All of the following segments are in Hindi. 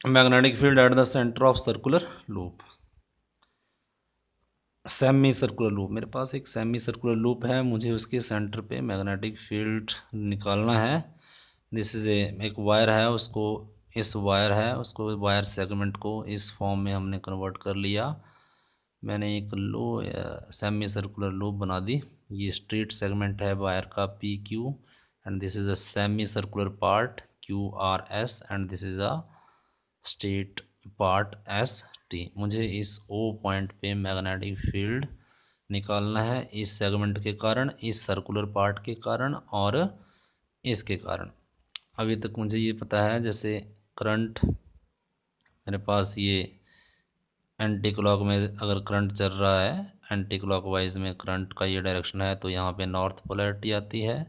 Magnetic field at the centre of circular loop. Semi circular loop, मेरे पास एक सेमी सर्कुलर लूप है, मुझे उसके सेंटर पे मैग्नेटिक फील्ड निकालना है। दिस इज़ एक वायर है, उसको इस वायर है उसको वायर सेगमेंट को इस फॉर्म में हमने कन्वर्ट कर लिया। मैंने एक सेमी सर्कुलर लूप बना दी। ये स्ट्रेट सेगमेंट है वायर का P Q, and this is a semi circular part Q R S, and this is a straight part S T. मुझे इस ओ पॉइंट पे मैग्नेटिक फील्ड निकालना है, इस सेगमेंट के कारण, इस सर्कुलर पार्ट के कारण और इसके कारण। अभी तक मुझे ये पता है, जैसे करंट मेरे पास ये एंटी क्लॉक में अगर करंट चल रहा है, एंटी क्लॉकवाइज में करंट का ये डायरेक्शन है, तो यहाँ पे नॉर्थ पोलैरिटी आती है,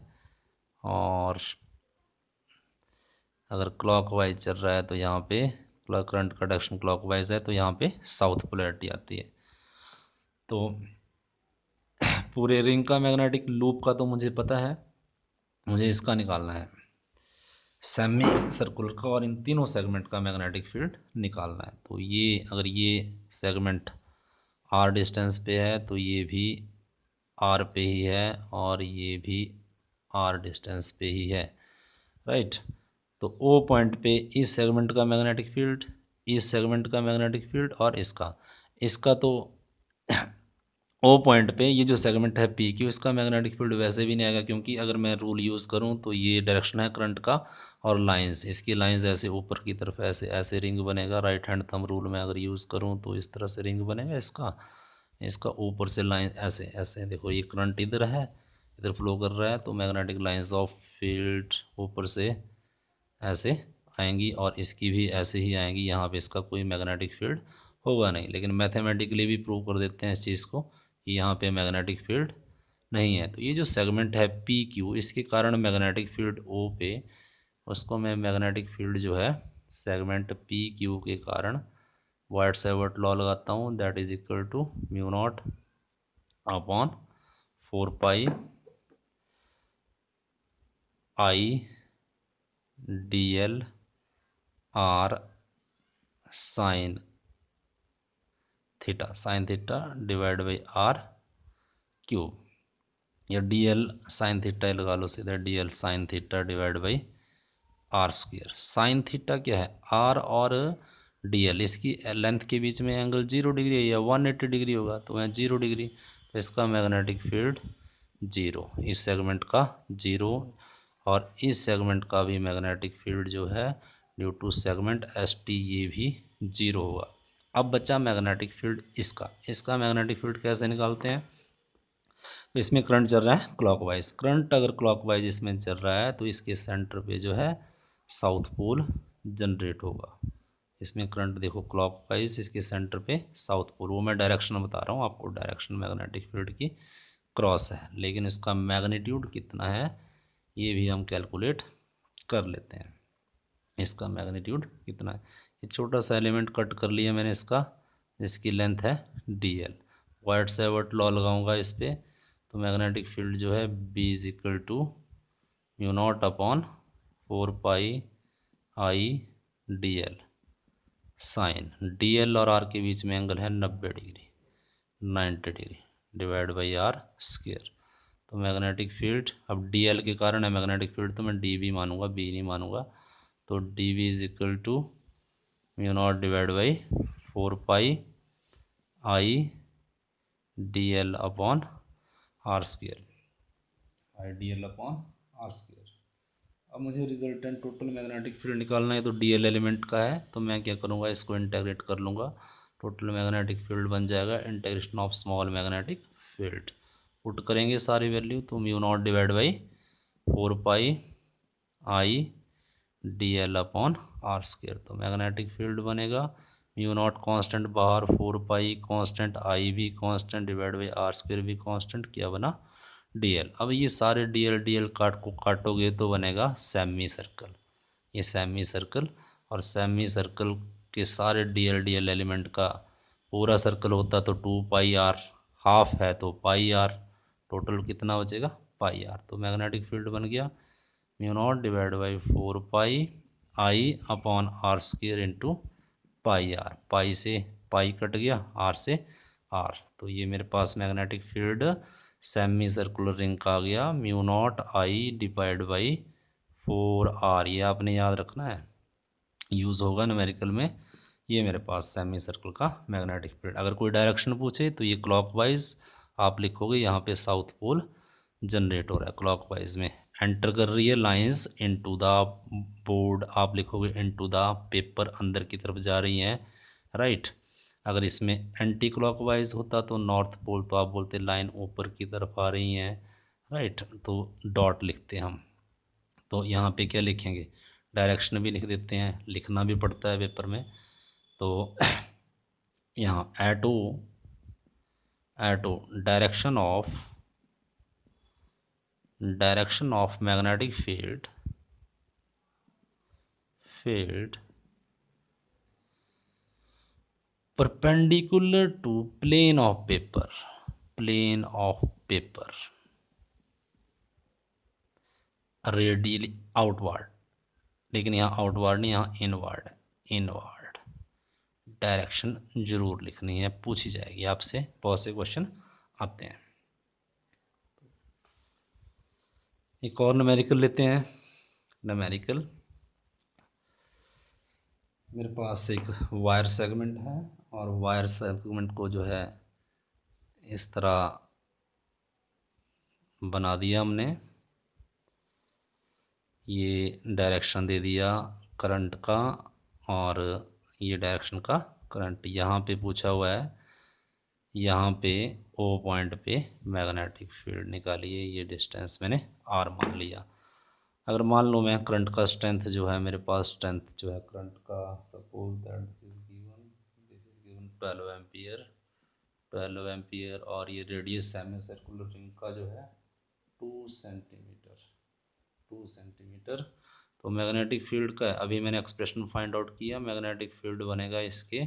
और अगर क्लॉकवाइज चल रहा है तो यहाँ पे करंट का डायरेक्शन क्लॉकवाइज है, तो यहाँ पे साउथ पोलैरिटी आती है। तो पूरे रिंग का मैग्नेटिक लूप का तो मुझे पता है, मुझे इसका निकालना है सेमी सर्कुलर का, और इन तीनों सेगमेंट का मैग्नेटिक फील्ड निकालना है। तो ये अगर ये सेगमेंट आर डिस्टेंस पे है तो ये भी आर पे ही है, और ये भी आर डिस्टेंस पे ही है, राइट। तो ओ पॉइंट पे इस सेगमेंट का मैग्नेटिक फील्ड, इस सेगमेंट का मैग्नेटिक फील्ड, और इसका इसका तो ओ पॉइंट पे ये जो सेगमेंट है पी क्यू, इसका मैग्नेटिक फील्ड वैसे भी नहीं आएगा, क्योंकि अगर मैं रूल यूज़ करूँ तो ये डायरेक्शन है करंट का, और लाइंस, इसकी लाइंस ऐसे ऊपर की तरफ ऐसे ऐसे रिंग बनेगा। राइट हैंड थंब रूल में अगर यूज़ करूँ तो इस तरह से रिंग बनेगा इसका, इसका ऊपर से लाइन ऐसे ऐसे, देखो ये करंट इधर है, इधर फ्लो कर रहा है, तो मैग्नेटिक लाइंस ऑफ फील्ड ऊपर से ऐसे आएंगी, और इसकी भी ऐसे ही आएंगी। यहाँ पे इसका कोई मैग्नेटिक फील्ड होगा नहीं, लेकिन मैथमेटिकली भी प्रूव कर देते हैं इस चीज़ को कि यहाँ पे मैग्नेटिक फील्ड नहीं है। तो ये जो सेगमेंट है पी क्यू, इसके कारण मैग्नेटिक फील्ड ओ पे, उसको मैं मैग्नेटिक फील्ड जो है सेगमेंट पी क्यू के कारण वाइट सेवर्ट लॉ लगाता हूँ, that is equal to mu naught upon 4 pi I D L R sine theta, sine theta divide by R cube, या डी एल साइन थीटा लगा लो सीधा, D L sine theta divide by R square. Sine theta क्या है, आर और डी एल, इसकी लेंथ के बीच में एंगल 0 डिग्री है, या 180 डिग्री होगा, तो वह 0 डिग्री, तो इसका मैग्नेटिक फील्ड 0, इस सेगमेंट का 0, और इस सेगमेंट का भी मैग्नेटिक फील्ड जो है due to segment S T, ये भी 0 होगा। अब बचा मैग्नेटिक फील्ड इसका, इसका मैग्नेटिक फील्ड कैसे निकालते हैं। तो इसमें करंट चल रहा है क्लॉकवाइज, करंट अगर क्लॉकवाइज इसमें चल रहा है तो इसके सेंटर पे जो है साउथ पोल जनरेट होगा। इसमें करंट देखो क्लॉकवाइज, इसके सेंटर पे साउथ पोल, वो मैं डायरेक्शन बता रहा हूँ आपको, डायरेक्शन मैग्नेटिक फील्ड की क्रॉस है, लेकिन इसका मैग्नीट्यूड कितना है ये भी हम कैलकुलेट कर लेते हैं। इसका मैग्नीट्यूड कितना है, ये छोटा सा एलिमेंट कट कर लिया मैंने इसका, जिसकी लेंथ है D L. Biot Savart law लगाऊंगा इस पर, तो मैग्नेटिक फील्ड जो है B is equal to mu naught upon 4 pi I D L sine, D L और आर के बीच में एंगल है 90 degree, 90 degree divide by R square. तो मैग्नेटिक फील्ड, अब डी एल के कारण है मैग्नेटिक फील्ड, तो मैं डी बी मानूंगा, बी नहीं मानूंगा, तो D V is equal to mu naught divide by 4 pi I D L upon R square, I D L upon R square. अब मुझे रिजल्टेंट टोटल मैग्नेटिक फील्ड निकालना है, तो डी एल एलिमेंट का है, तो मैं क्या करूँगा, इसको इंटेग्रेट कर लूँगा, टोटल मैग्नेटिक फील्ड बन जाएगा integration of small magnetic field. Put करेंगे सारी वैल्यू, तो mu naught divide by 4 pi I D L upon R square, तो मैग्नेटिक फील्ड बनेगा म्यू नॉट कांस्टेंट बाहर, 4 पाई कांस्टेंट, आई भी constant, divide by R square भी कांस्टेंट, क्या बना डी एल। अब ये सारे डी एल काटोगे तो बनेगा सेमी सर्कल, ये सेमी सर्कल, और सेमी सर्कल के सारे डी एल एलिमेंट का पूरा सर्कल होता तो 2 पाई आर, हाफ है तो पाई आर, टोटल कितना बचेगा पाई आर। तो मैग्नेटिक फील्ड बन गया mu naught divide by 4 pi I upon R square into pi R, pi से पाई कट गया, आर से आर, तो ये मेरे पास magnetic field semi circular ring का आ गया mu naught I divide by 4r। ये आपने याद रखना है, यूज़ होगा न्यूमेरिकल में। ये मेरे पास सेमी सर्कल का मैग्नेटिक फील्ड। अगर कोई डायरेक्शन पूछे तो ये क्लॉकवाइज आप लिखोगे, यहाँ पे साउथ पोल जनरेट हो रहा है क्लॉकवाइज में, एंटर कर रही है लाइंस इनटू द बोर्ड, आप लिखोगे इनटू द पेपर, अंदर की तरफ जा रही हैं, राइट। अगर इसमें एंटी क्लॉकवाइज होता तो नॉर्थ पोल, तो आप बोलते लाइन ऊपर की तरफ आ रही हैं, राइट, तो डॉट लिखते हम। तो यहाँ पे क्या लिखेंगे, डायरेक्शन भी लिख देते हैं, लिखना भी पड़ता है पेपर में। तो यहाँ एटो direction of magnetic field perpendicular to plane of paper radially outward, लेकिन यहाँ आउटवर्ड नहीं, यहाँ इनवर्ड है, इनवर्ड डायरेक्शन जरूर लिखनी है, पूछी जाएगी आपसे, बहुत से क्वेश्चन आते हैं। एक और न्यूमेरिकल लेते हैं। न्यूमेरिकल मेरे पास एक वायर सेगमेंट है, और वायर सेगमेंट को जो है इस तरह बना दिया हमने, ये डायरेक्शन दे दिया करंट का, और ये डायरेक्शन का करंट। यहाँ पे पूछा हुआ है, यहाँ पे ओ पॉइंट पे मैग्नेटिक फील्ड निकालिए, ये डिस्टेंस मैंने आर मान लिया। अगर मान लो मैं करंट का स्ट्रेंथ जो है मेरे पास, स्ट्रेंथ जो है करंट का, suppose that this is given 12 ampere, और ये रेडियस सेमी सर्कुलर रिंग का जो है 2 सेंटीमीटर। तो मैग्नेटिक फील्ड का अभी मैंने एक्सप्रेशन फाइंड आउट किया, मैग्नेटिक फील्ड बनेगा इसके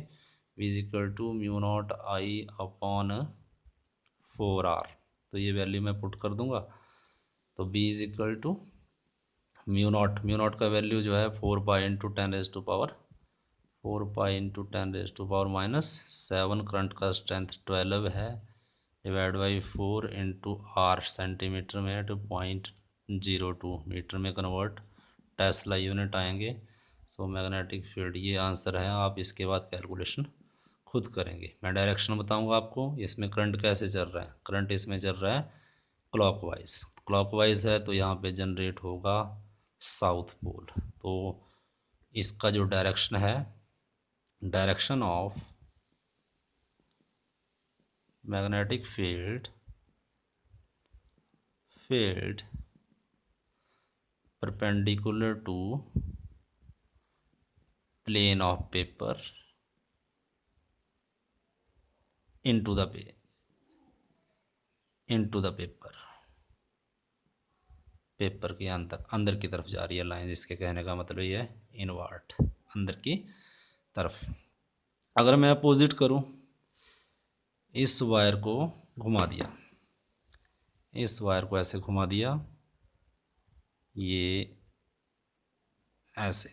विजिकल to mu naught I upon 4r। तो ये वैल्यू मैं पुट कर दूंगा, तो B is equal to mu naught का वैल्यू जो है 4 pi into 10⁻⁻⁴ 4 pi into 10⁻⁻⁷ current का स्ट्रेंथ 12 है, divide by 4 into R, centimetre में है तो 0.02 मीटर में कन्वर्ट, टेस्ला यूनिट आएंगे। सो मैग्नेटिक फील्ड ये आंसर है। आप इसके बाद कैलकुलेशन खुद करेंगे, मैं डायरेक्शन बताऊंगा आपको। इसमें करंट कैसे चल रहा है, करंट इसमें चल रहा है क्लॉकवाइज है, तो यहाँ पे जनरेट होगा साउथ पोल। तो इसका जो डायरेक्शन है, direction of magnetic field perpendicular to plane of paper into the paper के अंदर की तरफ जा रही है लाइन। इसके कहने का मतलब ये है इनवर्ट, अंदर की तरफ। अगर मैं अपोजिट करूं, इस वायर को घुमा दिया, इस वायर को ऐसे घुमा दिया, ये ऐसे,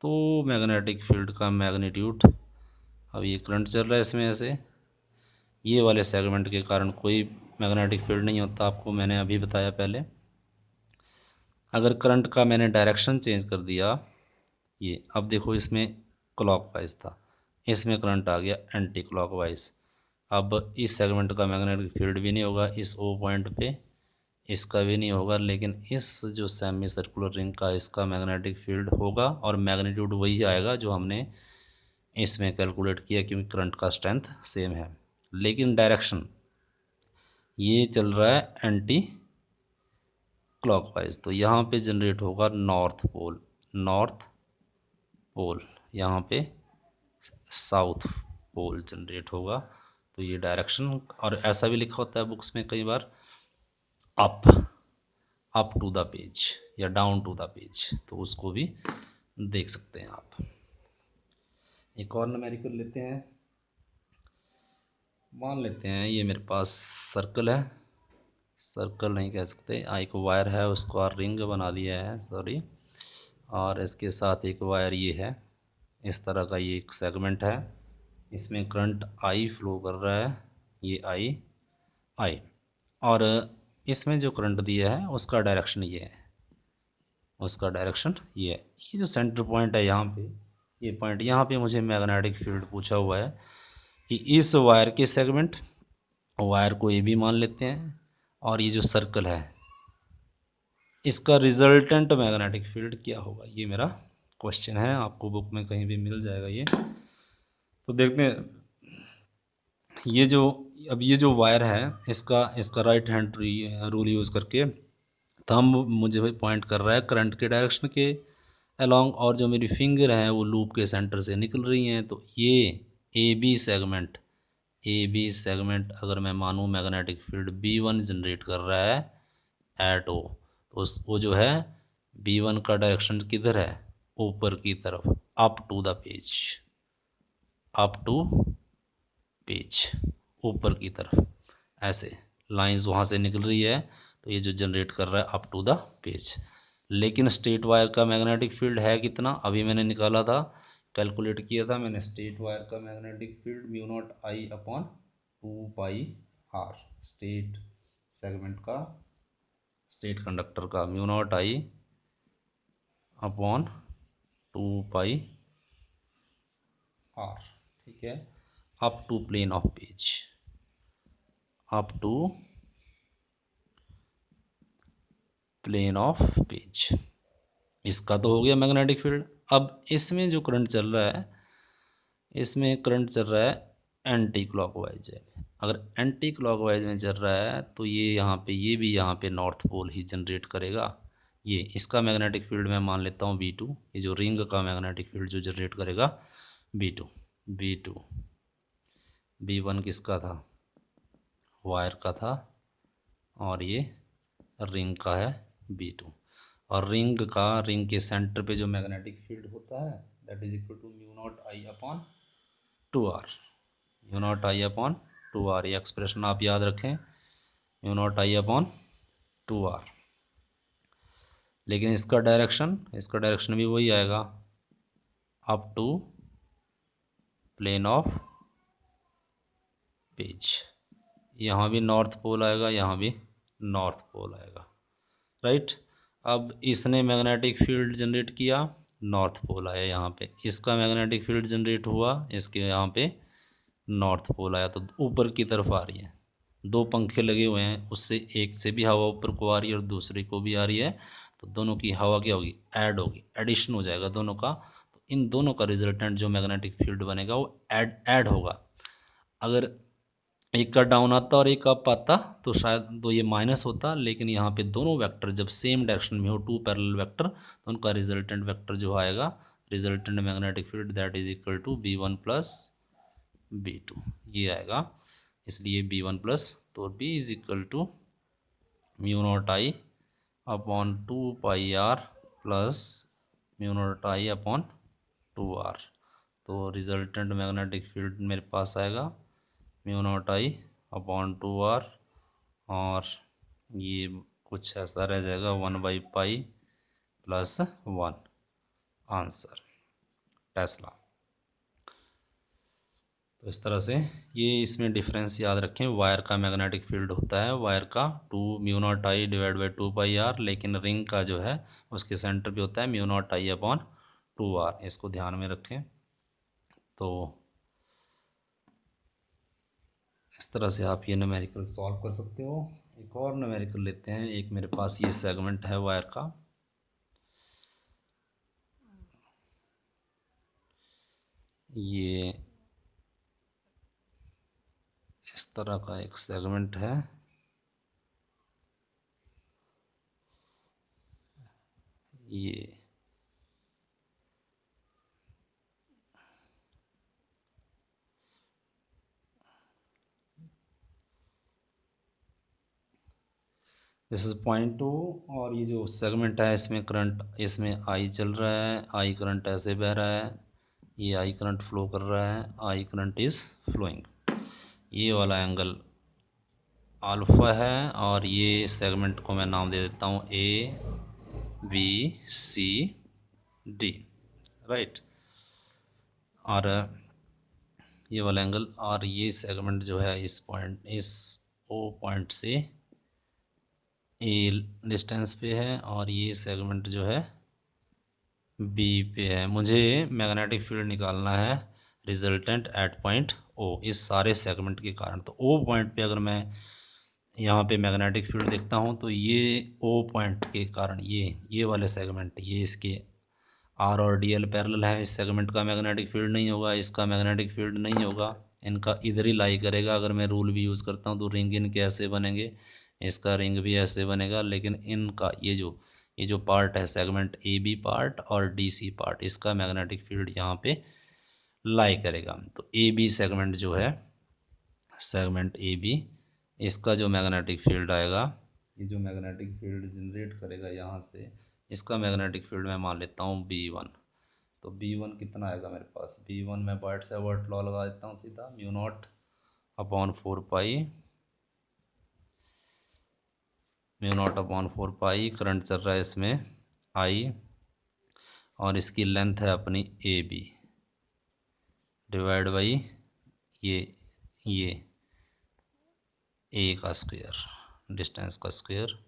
तो मैग्नेटिक फील्ड का मैग्नीट्यूड, अब ये करंट चल रहा है इसमें ऐसे, ये वाले सेगमेंट के कारण कोई मैग्नेटिक फील्ड नहीं होता, आपको मैंने अभी बताया पहले। अगर करंट का मैंने डायरेक्शन चेंज कर दिया, ये अब देखो इसमें क्लॉकवाइज था, इसमें करंट आ गया एंटी क्लॉकवाइज। अब इस सेगमेंट का मैग्नेटिक फील्ड भी नहीं होगा इस ओ पॉइंट पे, इसका भी नहीं होगा, लेकिन इस जो सेमी सर्कुलर रिंग का इसका मैग्नेटिक फील्ड होगा, और मैग्नीट्यूड वही आएगा जो हमने इसमें कैलकुलेट किया, क्योंकि करंट का स्ट्रेंथ सेम है। लेकिन डायरेक्शन ये चल रहा है एंटी क्लॉकवाइज, तो यहाँ पे जनरेट होगा नॉर्थ पोल, यहाँ पे साउथ पोल जनरेट होगा। तो ये डायरेक्शन, और ऐसा भी लिखा होता है बुक्स में कई बार, अप टू द पेज या डाउन टू द पेज, तो उसको भी देख सकते हैं आप। एक और न्यूमेरिकल लेते हैं। मान लेते हैं ये मेरे पास सर्कल है, सर्कल नहीं कह सकते, एक वायर है उसको रिंग बना दिया है, सॉरी, और इसके साथ एक वायर ये है, इस तरह का ये एक सेगमेंट है, इसमें करंट आई फ्लो कर रहा है, ये आई और इसमें जो करंट दिया है उसका डायरेक्शन ये है, उसका डायरेक्शन ये है। ये जो सेंटर पॉइंट है यहाँ पे, ये पॉइंट यहाँ पे मुझे मैग्नेटिक फील्ड पूछा हुआ है कि इस वायर के सेगमेंट, वायर को ए बी मान लेते हैं, और ये जो सर्कल है इसका रिजल्टेंट मैग्नेटिक फील्ड क्या होगा, ये मेरा क्वेश्चन है। आपको बुक में कहीं भी मिल जाएगा ये। तो देखते हैं ये जो, अब ये जो वायर है इसका राइट हैंड रूल यूज़ करके थंब मुझे पॉइंट कर रहा है करंट के डायरेक्शन के अलोंग, और जो मेरी फिंगर है वो लूप के सेंटर से निकल रही हैं। तो ये ए बी सेगमेंट अगर मैं मानूँ मैग्नेटिक फील्ड B1 जनरेट कर रहा है एट ओ, तो वो जो है B1 का डायरेक्शन किधर है, ऊपर की तरफ, up to the page, up to page, ऊपर की तरफ, ऐसे लाइंस वहाँ से निकल रही है। तो ये जो जनरेट कर रहा है अप टू द पेज। लेकिन स्ट्रेट वायर का मैग्नेटिक फील्ड है कितना, अभी मैंने निकाला था, कैलकुलेट किया था मैंने। स्ट्रेट वायर का magnetic field mu naught I upon 2πr, straight segment का, स्ट्रेट कंडक्टर का mu naught I upon 2πr, ठीक है, up to plane of page, up to plane of page. इसका तो हो गया मैग्नेटिक फील्ड। अब इसमें जो करंट चल रहा है, इसमें करंट चल रहा है एंटी क्लॉकवाइज है। अगर एंटी क्लॉकवाइज में चल रहा है तो ये यहाँ पे, ये भी यहाँ पे नॉर्थ पोल ही जनरेट करेगा। ये इसका मैग्नेटिक फील्ड मैं मान लेता हूँ B2, ये जो रिंग का मैग्नेटिक फील्ड जो जनरेट करेगा B2 B1 किसका था, वायर का था, और ये रिंग का है B2। और रिंग के सेंटर पे जो मैग्नेटिक फील्ड होता है that is equal to mu naught I upon 2r, mu naught I upon 2r। ये एक्सप्रेशन आप याद रखें, mu naught I upon 2r। लेकिन इसका डायरेक्शन भी वही आएगा, up to plane of page. यहाँ भी नॉर्थ पोल आएगा, यहाँ भी नॉर्थ पोल आएगा, राइट। अब इसने मैग्नेटिक फील्ड जनरेट किया, नॉर्थ पोल आया यहाँ पे, इसका मैग्नेटिक फील्ड जनरेट हुआ, इसके यहाँ पे नॉर्थ पोल आया, तो ऊपर की तरफ आ रही है। दो पंखे लगे हुए हैं, उससे एक से भी हवा ऊपर को आ रही है और दूसरे को भी आ रही है, तो दोनों की हवा क्या होगी, ऐड होगी, एडिशन हो जाएगा दोनों का। तो इन दोनों का रिजल्टेंट जो मैग्नेटिक फील्ड बनेगा वो ऐड होगा। अगर एक का डाउन आता और एक अप आता तो शायद तो ये माइनस होता, लेकिन यहाँ पे दोनों वेक्टर जब सेम डायरेक्शन में हो, टू पैरेलल वेक्टर, तो उनका रिजल्टेंट वेक्टर जो आएगा, resultant magnetic field that is equal to B1 plus B2, ये आएगा। इसलिए B1 प्लस, तो B is equal to mu naught I upon 2πr plus mu naught I upon 2r। तो रिजल्टेंट मैग्नेटिक फील्ड मेरे पास आएगा mu naught I upon 2r, और ये कुछ ऐसा रह जाएगा 1/π प्लस 1। Answer Tesla. तो इस तरह से ये इसमें डिफरेंस याद रखें। वायर का मैग्नेटिक फील्ड होता है, वायर का 2 mu naught I divide by 2πr, लेकिन रिंग का जो है उसके सेंटर पे होता है mu naught I upon 2r। इसको ध्यान में रखें। तो इस तरह से आप ये न्यूमेरिकल सॉल्व कर सकते हो। एक और न्यूमेरिकल लेते हैं। एक मेरे पास ये सेगमेंट है वायर का, ये इस तरह का एक सेगमेंट है, ये दिस इज पॉइंट 2, और ये जो सेगमेंट है इसमें करंट, इसमें आई चल रहा है, आई करंट ऐसे बह रहा है, ये आई करंट फ्लो कर रहा है, आई करंट इज़ फ्लोइंग। ये वाला एंगल अल्फ़ा है, और ये सेगमेंट को मैं नाम दे देता हूँ A B C, D, right. और ये वाला एंगल और ये सेगमेंट जो है इस पॉइंट, इस ओ पॉइंट से ए डिस्टेंस पे है और ये सेगमेंट जो है बी पे है। मुझे मैग्नेटिक फील्ड निकालना है रिजल्टेंट एट पॉइंट ओ, इस सारे सेगमेंट के कारण। तो ओ पॉइंट पे अगर मैं यहाँ पे मैग्नेटिक फील्ड देखता हूँ तो ये ओ पॉइंट के कारण ये वाले सेगमेंट, ये इसके आर और डी एल पैरेलल है, इस सेगमेंट का मैग्नेटिक फील्ड नहीं होगा, इसका मैग्नेटिक फील्ड नहीं होगा, इनका इधर ही लाई करेगा। अगर मैं रूल भी यूज़ करता हूँ तो रिंग इनके ऐसे बनेंगे, इसका रिंग भी ऐसे बनेगा, लेकिन इनका ये जो पार्ट है सेगमेंट ए बी पार्ट और डी सी पार्ट, इसका मैग्नेटिक फील्ड यहाँ पे लाई करेगा। तो ए बी सेगमेंट जो है, सेगमेंट ए बी, इसका जो मैग्नेटिक फील्ड आएगा, ये जो मैग्नेटिक फील्ड जनरेट करेगा यहाँ से, इसका मैग्नेटिक फील्ड मैं मान लेता हूँ B1। तो B1 कितना आएगा मेरे पास, B1 मैं बाइट से वर्ट लॉ लगा देता हूँ सीधा, म्यू नॉट अपॉन 4 पाई, करंट चल रहा है इसमें I, और इसकी लेंथ है अपनी AB डिवाइड बाई ये ए का स्क्वायर, डिस्टेंस का स्क्वायर,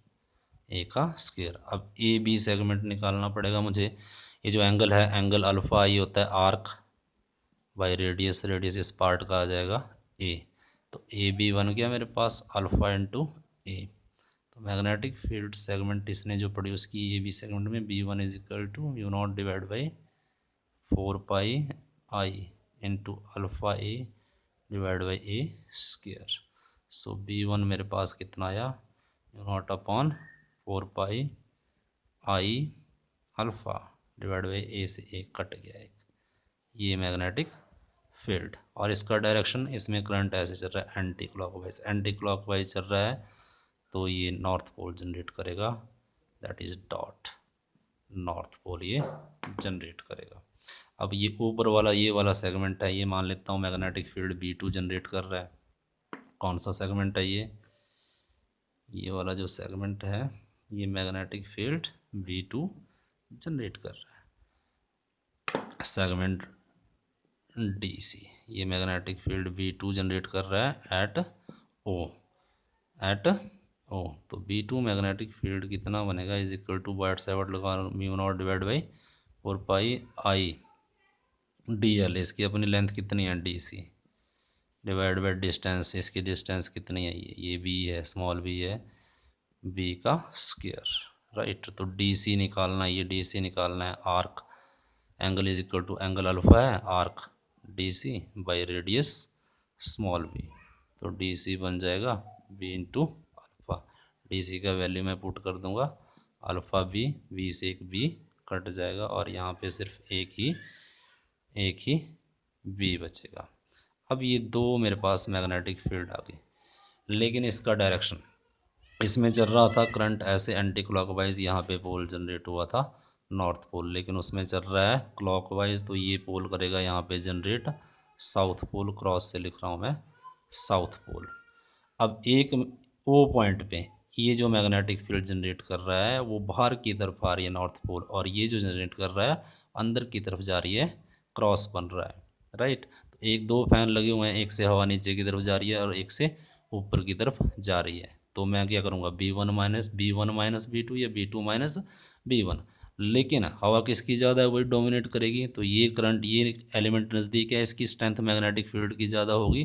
ए का स्क्वायर। अब ए बी सेगमेंट निकालना पड़ेगा मुझे। ये जो एंगल है, एंगल अल्फ़ा आई होता है आर्क बाई रेडियस, रेडियस इस पार्ट का आ जाएगा ए। तो ए बी बन गया मेरे पास अल्फ़ा इंटू ए। तो मैग्नेटिक फील्ड सेगमेंट इसने जो प्रोड्यूस की ए बी सेगमेंट में, B1 is equal to mu naught divide by 4 pi I into alpha A divide by A square. So B1 मेरे पास कितना आया, mu naught upon 4 pi I alpha divide by A से एक कट गया एक, ये मैग्नेटिक फील्ड। और इसका डायरेक्शन, इसमें करंट ऐसे चल रहा है एंटी क्लॉकवाइज, एंटी क्लॉकवाइज चल रहा है, तो ये नॉर्थ पोल जनरेट करेगा, that is dot, north pole ये जनरेट करेगा। अब ये ऊपर वाला ये वाला सेगमेंट है, ये मान लेता हूँ मैग्नेटिक फील्ड B2 जनरेट कर रहा है। कौन सा सेगमेंट है ये वाला जो सेगमेंट है, ये मैग्नेटिक फील्ड B2 जनरेट कर रहा है, सेगमेंट DC। ये मैग्नेटिक फील्ड B2 जनरेट कर रहा है एट O। तो B2 मैग्नेटिक फील्ड कितना बनेगा, is equal to Biot Savart लगा mu naught divide by 4 pi I D L, इसकी अपनी लेंथ कितनी है DC डिवाइड बाई डिस्टेंस, इसकी डिस्टेंस कितनी है, ये B है, स्मॉल b है, B का स्क्वायर, राइट। तो DC निकालना है, ये DC निकालना है, arc angle is equal to angle alpha है arc DC by radius small b। तो DC बन जाएगा B इंटू अल्फ़ा, DC का वैल्यू मैं पुट कर दूंगा अल्फ़ा B से एक B कट जाएगा और यहाँ पे सिर्फ एक ही B बचेगा। अब ये दो मेरे पास मैग्नेटिक फील्ड आ गई, लेकिन इसका डायरेक्शन, इसमें चल रहा था करंट ऐसे एंटी क्लॉकवाइज, यहाँ पे पोल जनरेट हुआ था नॉर्थ पोल, लेकिन उसमें चल रहा है क्लॉकवाइज, तो ये पोल करेगा यहाँ पे जनरेट साउथ पोल, क्रॉस से लिख रहा हूँ मैं साउथ पोल। अब एक ओ पॉइंट पे ये जो मैग्नेटिक फील्ड जनरेट कर रहा है वो बाहर की तरफ आ रही है नॉर्थ पोल, और ये जो जनरेट कर रहा है अंदर की तरफ जा रही है, क्रॉस बन रहा है, राइट। तो एक दो फैन लगे हुए हैं, एक से हवा नीचे की तरफ जा रही है और एक से ऊपर की तरफ जा रही है। तो मैं क्या करूँगा, B1 माइनस B2 या B2 माइनस B1, लेकिन हवा किसकी ज़्यादा है वही डोमिनेट करेगी। तो ये करंट, ये एलिमेंट नज़दीक है, इसकी स्ट्रेंथ मैग्नेटिक फील्ड की ज़्यादा होगी।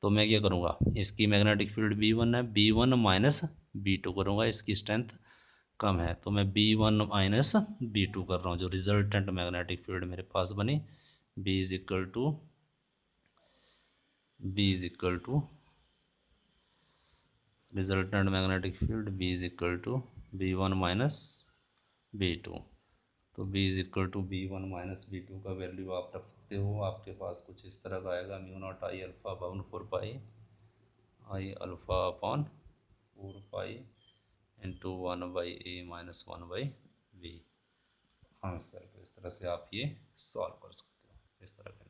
तो मैं क्या करूँगा, इसकी मैग्नेटिक फील्ड B1 है, B1 माइनस B2 करूँगा, इसकी स्ट्रेंथ कम है, तो मैं B1 माइनस B2 कर रहा हूँ। जो रिजल्टेंट मैग्नेटिक फील्ड मेरे पास बनी, B is equal to resultant magnetic field B is equal to B1 minus B2। तो B is equal to B1 minus B2 का वैल्यू आप रख सकते हो, आपके पास कुछ इस तरह का आएगा, mu naught I alpha upon 4 pi I alpha upon 4 pi into 1 by A minus 1 by B answer. तो इस तरह से आप ये सॉल्व कर सकते हो, इस तरह के